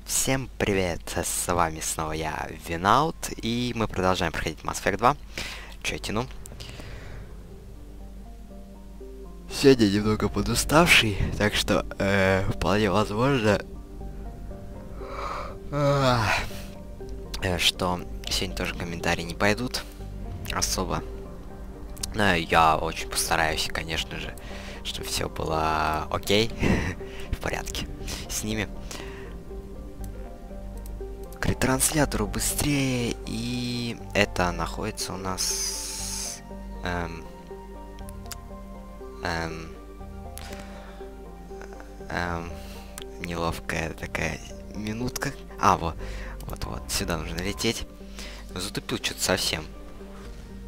Всем привет, с вами снова я, Винаут, и мы продолжаем проходить Mass Effect 2. Чё я тяну? Сегодня немного подуставший, так что, вполне возможно, что сегодня тоже комментарии не пойдут особо. Но я очень постараюсь, конечно же, чтобы все было окей, в порядке с ними. К ретранслятору быстрее, и это находится у нас неловкая такая минутка. Вот сюда нужно лететь. Затупил что-то совсем.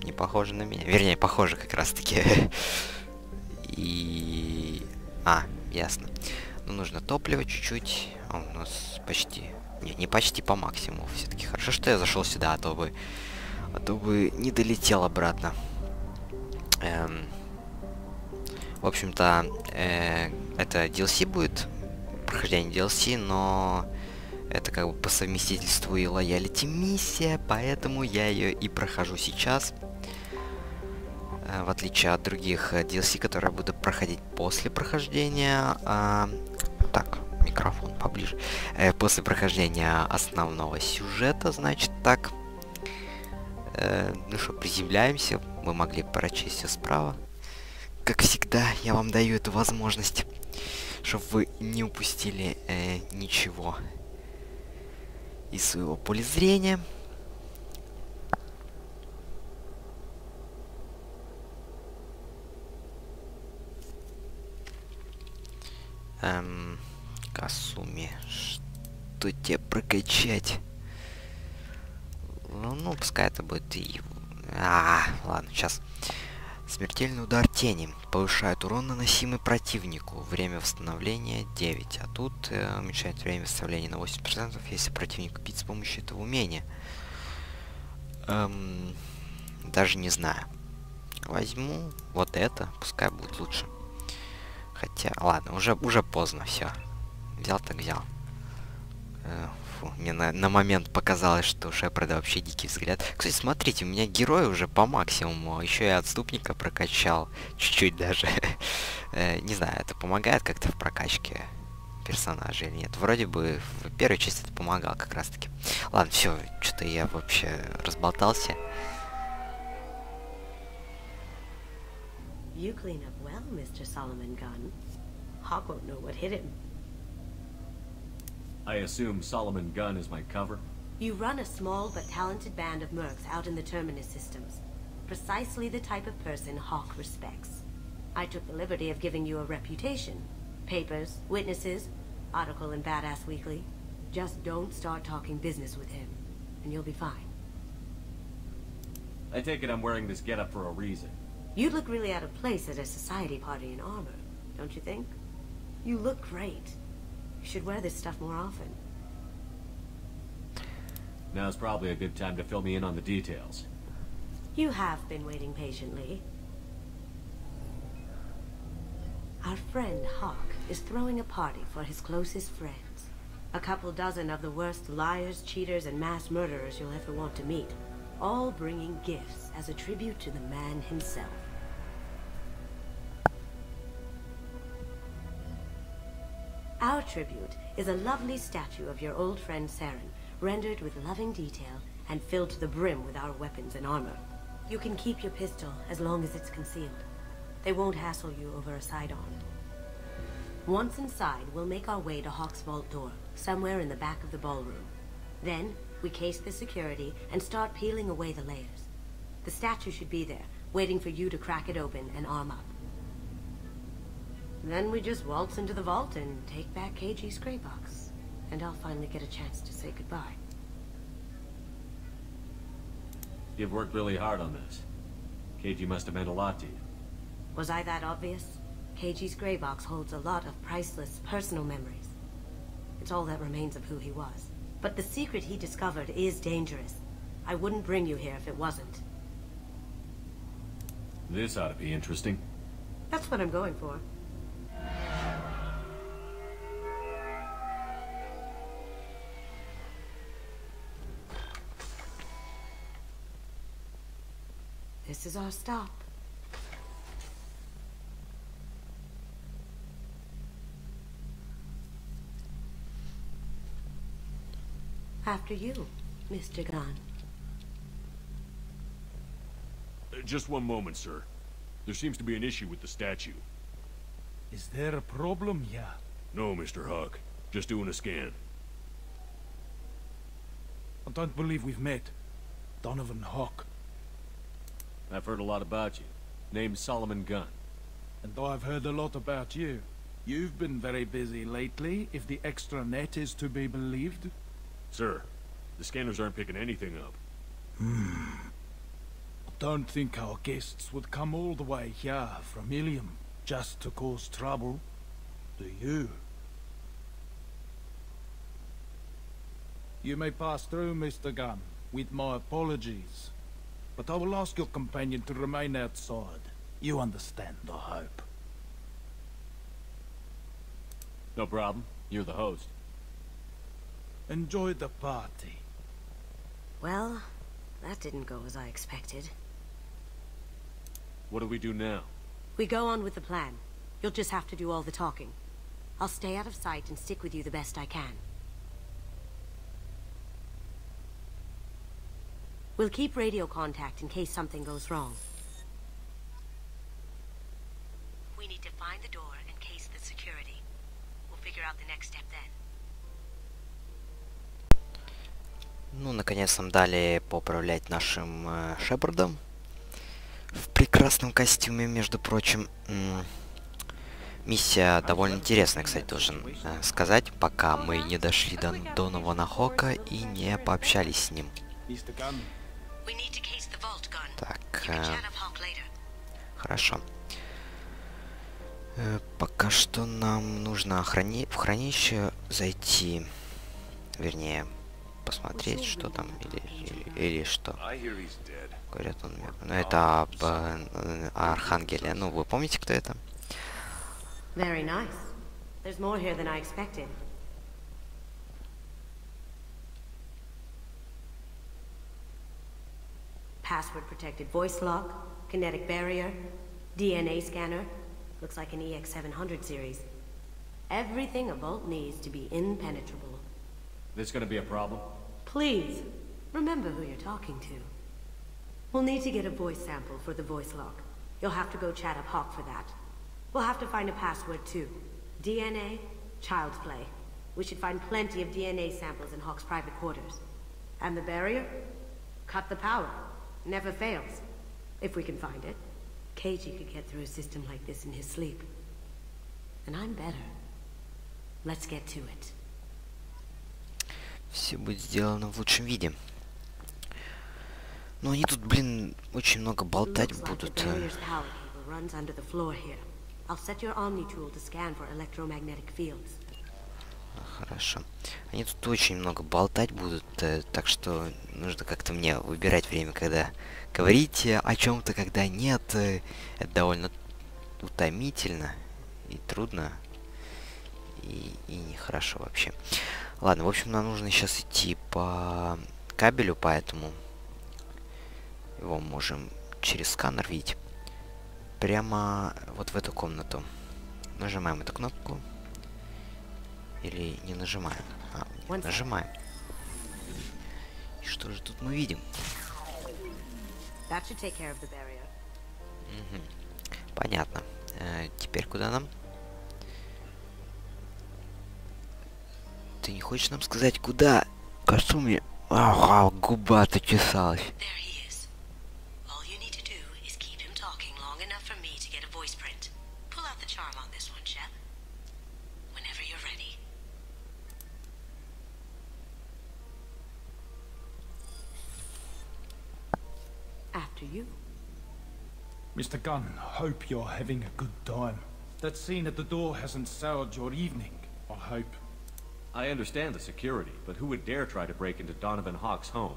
Не похоже на меня. Вернее, похоже как раз таки. И... ясно. Ну, нужно топливо чуть-чуть. У нас почти... Не почти по максимуму. Все-таки хорошо, что я зашел сюда, а то бы не долетел обратно. В общем-то, это DLC будет. Прохождение DLC, но это как бы по совместительству и лоялити миссия, поэтому я ее и прохожу сейчас. В отличие от других DLC, которые я буду проходить после прохождения. Так, микрофон поближе. После прохождения основного сюжета, значит так. Ну что, приземляемся. Мы могли прочесть все справа. Как всегда, я вам даю эту возможность, чтобы вы не упустили ничего из своего поля зрения. Касуми, что тебе прокачать? Ну, пускай это будет и... ладно, сейчас. Смертельный удар тени. Повышает урон, наносимый противнику. Время восстановления 9. А тут уменьшает время восстановления на 80%, если противник убит с помощью этого умения. Даже не знаю. Возьму вот это, пускай будет лучше. Хотя, ладно, уже поздно, все. Взял так взял. Мне на момент показалось, что у Шепарда вообще дикий взгляд. Кстати, смотрите, у меня герой уже по максимуму. Еще и отступника прокачал. Чуть-чуть даже. Не знаю, это помогает как-то в прокачке персонажа или нет. Вроде бы в первой части это помогало как раз таки. Ладно, все, что-то я вообще разболтался. You clean up well, Mr. Solomon Gunn. Hawk won't know what hit him. I assume Solomon Gunn is my cover? You run a small but talented band of mercs out in the Terminus systems. Precisely the type of person Hawk respects. I took the liberty of giving you a reputation. Papers, witnesses, article in Badass Weekly. Just don't start talking business with him, and you'll be fine. I take it I'm wearing this getup for a reason. You'd look really out of place at a society party in armor, don't you think? You look great. You should wear this stuff more often. Now's probably a good time to fill me in on the details. You have been waiting patiently. Our friend Hawk is throwing a party for his closest friends. A couple dozen of the worst liars, cheaters, and mass murderers you'll ever want to meet. All bringing gifts as a tribute to the man himself. Our tribute is a lovely statue of your old friend Saren, rendered with loving detail and filled to the brim with our weapons and armor. You can keep your pistol as long as it's concealed. They won't hassle you over a side-on. Once inside, we'll make our way to Hawk's vault door, somewhere in the back of the ballroom. Then, we case the security and start peeling away the layers. The statue should be there, waiting for you to crack it open and arm up. Then we just waltz into the vault and take back KG's gray box. And I'll finally get a chance to say goodbye. You've worked really hard on this. KG must have meant a lot to you. Was I that obvious? KG's gray box holds a lot of priceless personal memories. It's all that remains of who he was. But the secret he discovered is dangerous. I wouldn't bring you here if it wasn't. This ought to be interesting. That's what I'm going for. This is our stop. After you, Mr. Gunn. Just one moment, sir. There seems to be an issue with the statue. Is there a problem here? No, Mr. Huck. Just doing a scan. I don't believe we've met. Donovan Hawk. I've heard a lot about you. Name's Solomon Gunn. And I've heard a lot about you. You've been very busy lately, if the extranet is to be believed. Sir, the scanners aren't picking anything up. I don't think our guests would come all the way here from Ilium just to cause trouble. Do you? You may pass through, Mr. Gunn, with my apologies. But I will ask your companion to remain outside. You understand, I hope. No problem. You're the host. Enjoy the party. Well, that didn't go as I expected. What do we do now? We go on with the plan. You'll just have to do all the talking. I'll stay out of sight and stick with you the best I can. We'll keep radio contact in case something goes wrong. We need to find the door and case the security. We'll figure out the next step then. Ну, наконец нам дали поуправлять нашим Шепардом. В прекрасном костюме, между прочим. Миссия довольно интересная, кстати, должен сказать, пока мы не дошли до Донована Хока и не пообщались с ним. Так, хорошо. Пока что нам нужно в хранилище зайти, вернее, посмотреть, что там, или что. Говорят, он умер. Ну, это об Архангеле. Ну, вы помните, кто это? Very nice. There's more here than I expected. Password-protected voice lock, kinetic barrier, DNA scanner. Looks like an EX700 series. Everything a vault needs to be impenetrable. This gonna be a problem? Please, remember who you're talking to. We'll need to get a voice sample for the voice lock. You'll have to go chat up Hawk for that. We'll have to find a password too. DNA, child's play. We should find plenty of DNA samples in Hawk's private quarters. And the barrier? Cut the power. Never fails. If we can find it. KG could get through a system like this in his sleep. And I'm better. Let's get to it. Все будет сделано в лучшем виде. Но они тут, блин, очень много болтать будут. Хорошо. Они тут очень много болтать будут, так что нужно как-то мне выбирать время, когда говорить о чем-то, когда нет. Это довольно утомительно и трудно, и нехорошо вообще. Ладно, в общем, нам нужно сейчас идти по кабелю, поэтому его можем через сканер видеть. Прямо вот в эту комнату. Нажимаем эту кнопку. Или не нажимаем? Нет, нажимаем. И что же тут мы видим? Угу. Понятно. Теперь куда нам? Ты не хочешь нам сказать, куда? Кажется, у меня... Ага, губа-то чесалась. After you. Mr. Gunn, hope you're having a good time. That scene at the door hasn't soured your evening, I hope. I understand the security, but who would dare try to break into Donovan Hawk's home?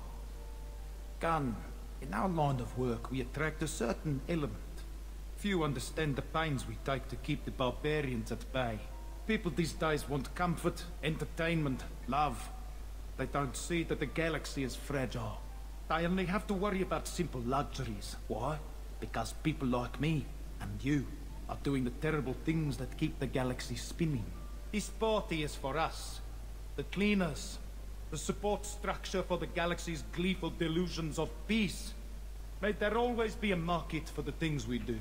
Gunn, in our line of work we attract a certain element. Few understand the pains we take to keep the barbarians at bay. People these days want comfort, entertainment, love. They don't see that the galaxy is fragile. They only have to worry about simple luxuries. Why? because people like me and you are doing the terrible things that keep the galaxy spinning. This party is for us, the cleaners, the support structure for the galaxy's gleeful delusions of peace. May there always be a market for the things we do.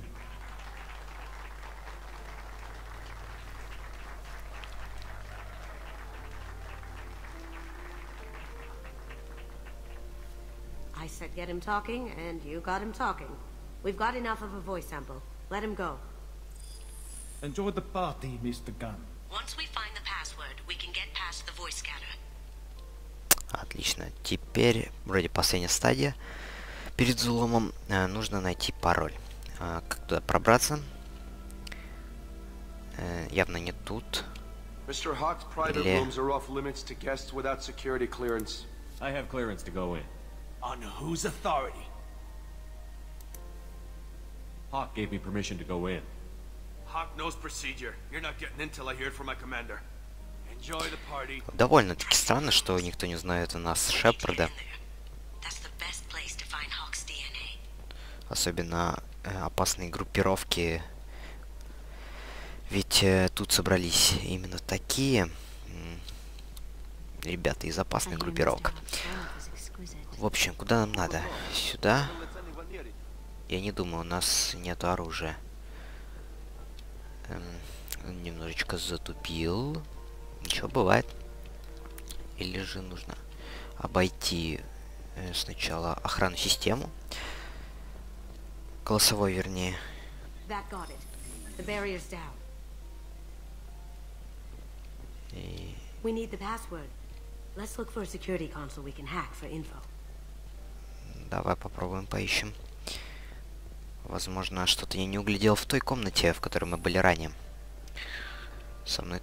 I said get him talking, and you got him talking. We've got enough of a voice sample. Let him go. Enjoy the party, Mr. Gunn. Once we find the password, we can get past the voice scanner. Отлично. Теперь, вроде последняя стадия. Перед взломом нужно найти пароль. Как туда пробраться? Явно не тут. Mr. Hawk's private rooms are off limits to guests without security clearance. I have clearance to go in. On whose authority? Hawk gave me permission to go in. Hawk knows procedure. You're not getting in till I hear it from my commander. Enjoy the party. Довольно-таки странно, что никто не знает у нас Шепарда. Особенно опасные группировки. Ведь тут собрались именно такие ребята из опасных группировок. В общем, куда нам надо? Сюда? Я не думаю, у нас нет оружия. Немножечко затупил. Ничего, бывает. Или же нужно обойти сначала охранную систему. Голосовой, вернее. И... Давай попробуем, поищем. Возможно, что-то я не углядел в той комнате, в которой мы были ранее. Со мной